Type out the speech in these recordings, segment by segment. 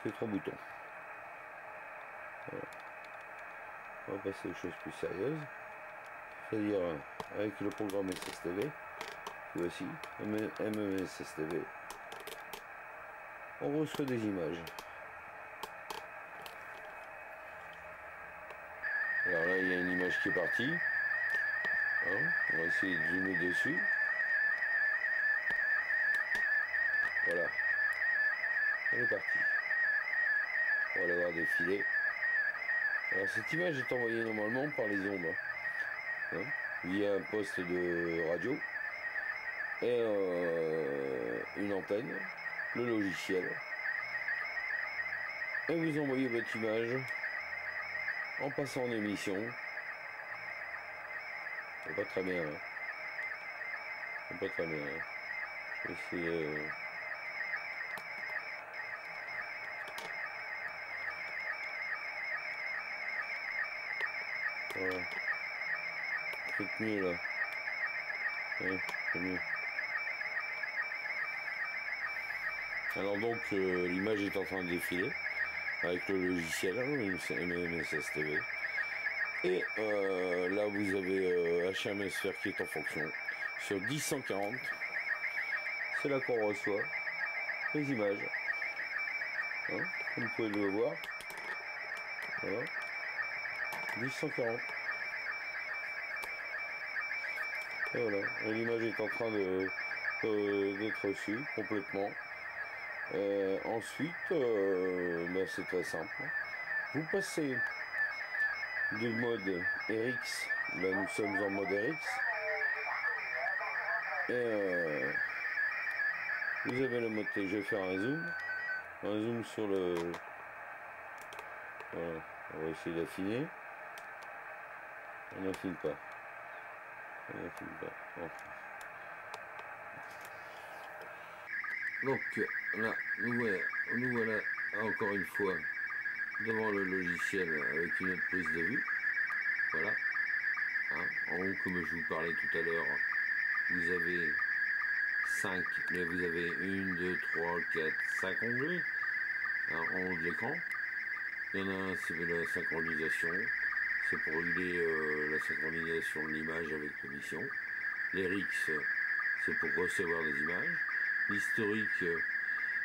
que 3 boutons. Voilà. On va passer aux choses plus sérieuses, c'est-à-dire avec le programme SSTV. Voici MMSSTV. On reçoit des images. Alors là, il y a une image qui est partie. Hein, on va essayer de zoomer dessus. Voilà. Elle est partie. On va la voir défiler. Alors cette image est envoyée normalement par les ondes. Hein, via un poste de radio. Et une antenne. Le logiciel. Et vous envoyez votre image en passant en émission. C'est pas très bien. Hein. C'est pas très bien. Hein. Je vais essayer. Voilà. C'est mieux là. Ouais, c'est mieux. Alors donc l'image est en train de défiler avec le logiciel MMSSTV. Et là vous avez HMSFR qui est en fonction sur 1040. C'est là qu'on reçoit les images. Hein, comme vous pouvez le voir. Voilà. 1040. Et voilà. L'image est en train d'être reçue complètement. Ensuite, c'est très simple. Vous passez de mode RX. Là, nous sommes en mode RX. Et vous avez le mode T. Je vais faire un zoom. Un zoom sur le... Voilà. On va essayer d'affiner. On n'affine pas. On n'affine pas. Enfin. Donc là, nous voilà encore une fois devant le logiciel avec une autre prise de vue. Voilà. Hein, en haut, comme je vous parlais tout à l'heure, vous avez 5, mais vous avez 1, 2, 3, 4, 5 onglets hein, en haut de l'écran. Il y en a un, c'est la synchronisation. C'est pour régler la synchronisation de l'image avec l'émission. Les RX, c'est pour recevoir des images. L'historique,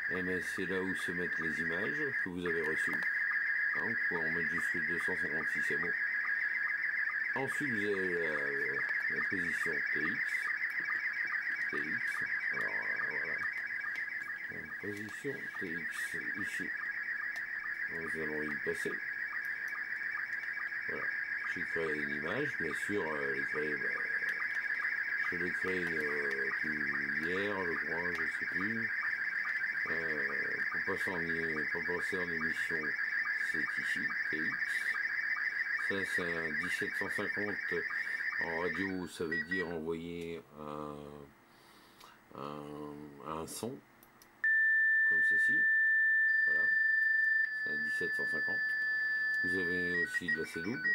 c'est là où se mettent les images que vous avez reçues. Hein, vous pouvez en mettre jusqu'à 256 MO. Ensuite, vous avez la position TX. Alors voilà. La position TX ici. Nous allons y passer. Voilà. J'ai créé une image, bien sûr, je l'ai créée hier, je crois, je sais plus. Pour passer en émission, c'est ici, TX. Ça, c'est un 1750 en radio, ça veut dire envoyer un son, comme ceci. Voilà, c'est un 1750. Vous avez aussi de la C-double.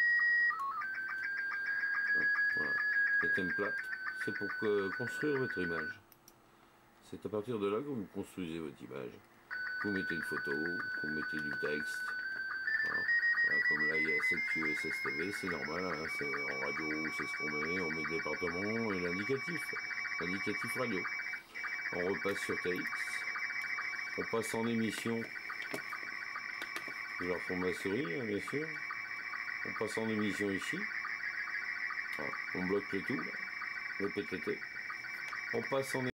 Voilà. Les templates, c'est pour construire votre image. C'est à partir de là que vous construisez votre image. Vous mettez une photo, vous mettez du texte. Voilà. Voilà, comme là, il y a CQ SSTV, c'est normal, hein, c'est en radio, c'est ce qu'on met le département et l'indicatif radio. On repasse sur TX. On passe en émission. Je leur tourne ma souris, hein, bien sûr. On passe en émission ici. Voilà. On bloque le tout, le PTT. On passe en